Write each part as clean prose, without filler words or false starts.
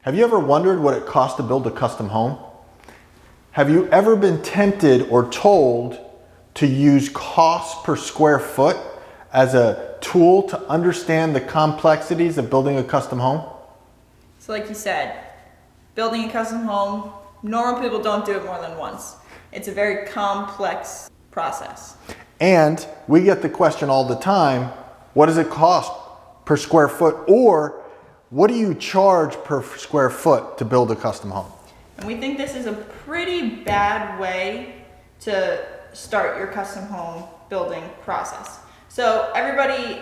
Have you ever wondered what it costs to build a custom home? Have you ever been tempted or told to use cost per square foot as a tool to understand the complexities of building a custom home? So like you said, building a custom home, normal people don't do it more than once. It's a very complex process. And we get the question all the time, what does it cost per square foot? Or what do you charge per square foot to build a custom home? And we think this is a pretty bad way to start your custom home building process. So everybody,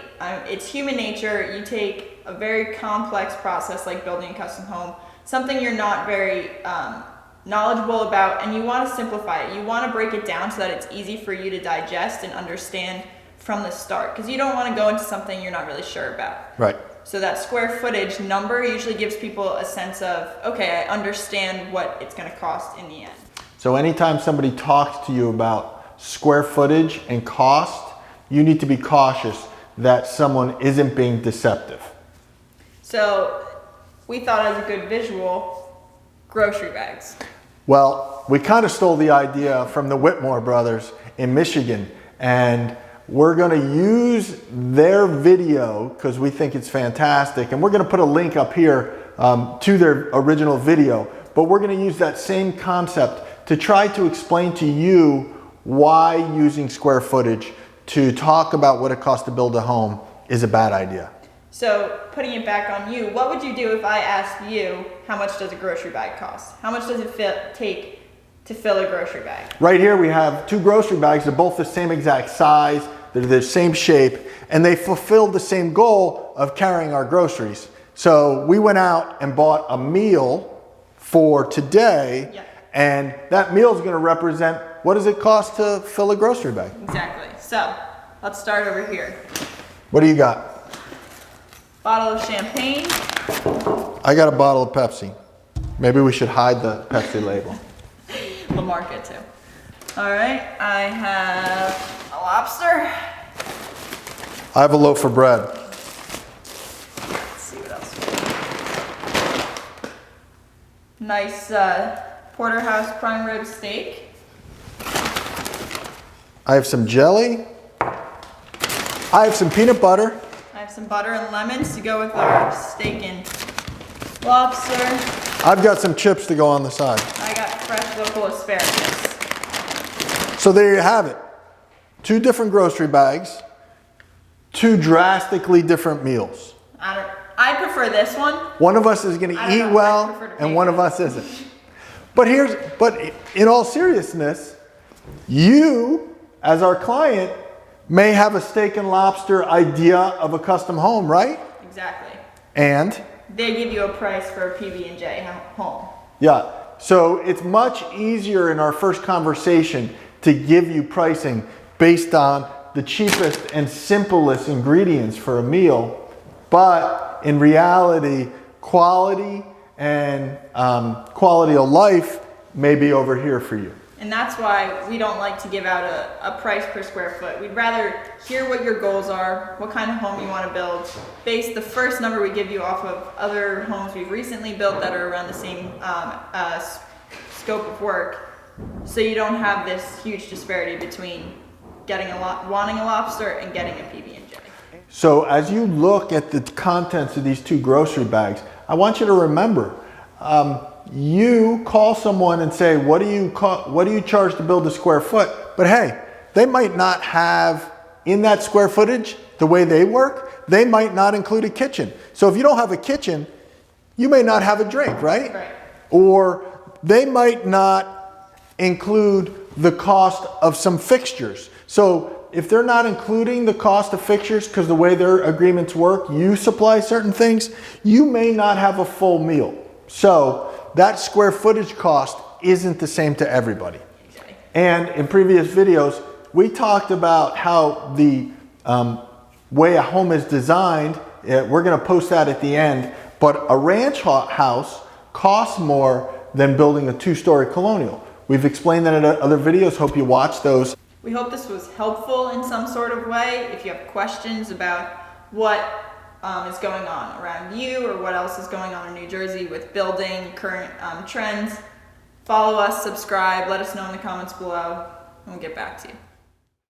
it's human nature. You take a very complex process like building a custom home, something you're not very knowledgeable about, and you want to simplify it. You want to break it down so that it's easy for you to digest and understand from the start, because you don't want to go into something you're not really sure about. Right. So that square footage number usually gives people a sense of, okay, I understand what it's going to cost in the end. So anytime somebody talks to you about square footage and cost, you need to be cautious that someone isn't being deceptive. So we thought as a good visual, grocery bags. Well, we kind of stole the idea from the Whitmore brothers in Michigan, and we're going to use their video because we think it's fantastic, and we're going to put a link up here to their original video, but we're going to use that same concept to try to explain to you why using square footage to talk about what it costs to build a home is a bad idea. So putting it back on you, what would you do if I asked you how much does a grocery bag cost? How much does it take to fill a grocery bag? Right here we have two grocery bags. They're both the same exact size. They're the same shape, and they fulfilled the same goal of carrying our groceries. So we went out and bought a meal for today, yeah. And that meal is going to represent what does it cost to fill a grocery bag. Exactly. So let's start over here. What do you got? Bottle of champagne. I got a bottle of Pepsi. Maybe we should hide the Pepsi label. We'll mark it too. All right, I have a lobster. I have a loaf of bread. Let's see what else we have. Nice porterhouse prime rib steak. I have some jelly. I have some peanut butter. I have some butter and lemons to go with our steak and lobster. I've got some chips to go on the side. I got fresh local asparagus. So there you have it. Two different grocery bags, two drastically different meals. I prefer this one. One of us is going to eat well, and one of us isn't. But in all seriousness, you, as our client, may have a steak and lobster idea of a custom home, right? Exactly. And they give you a price for a PB&J home. Yeah. So it's much easier in our first conversation to give you pricing based on the cheapest and simplest ingredients for a meal, but in reality, quality and quality of life may be over here for you. And that's why we don't like to give out a price per square foot. We'd rather hear what your goals are, what kind of home you want to build, base the first number we give you off of other homes we've recently built that are around the same scope of work, so you don't have this huge disparity between wanting a lobster and getting a PB&J. So as you look at the contents of these two grocery bags, I want you to remember, you call someone and say, what do you charge to build a square foot? But hey, they might not have in that square footage, the way they work, they might not include a kitchen. So if you don't have a kitchen, you may not have a drink, right? Right. Or they might not include the cost of some fixtures. So if they're not including the cost of fixtures because the way their agreements work, you supply certain things, you may not have a full meal. So that square footage cost isn't the same to everybody. Okay. And in previous videos, we talked about how the way a home is designed, we're going to post that at the end, but a ranch house costs more than building a two-story colonial. We've explained that in other videos. Hope you watch those. We hope this was helpful in some sort of way. If you have questions about what is going on around you, or what else is going on in New Jersey with building, current trends. Follow us, subscribe, let us know in the comments below, and we'll get back to you.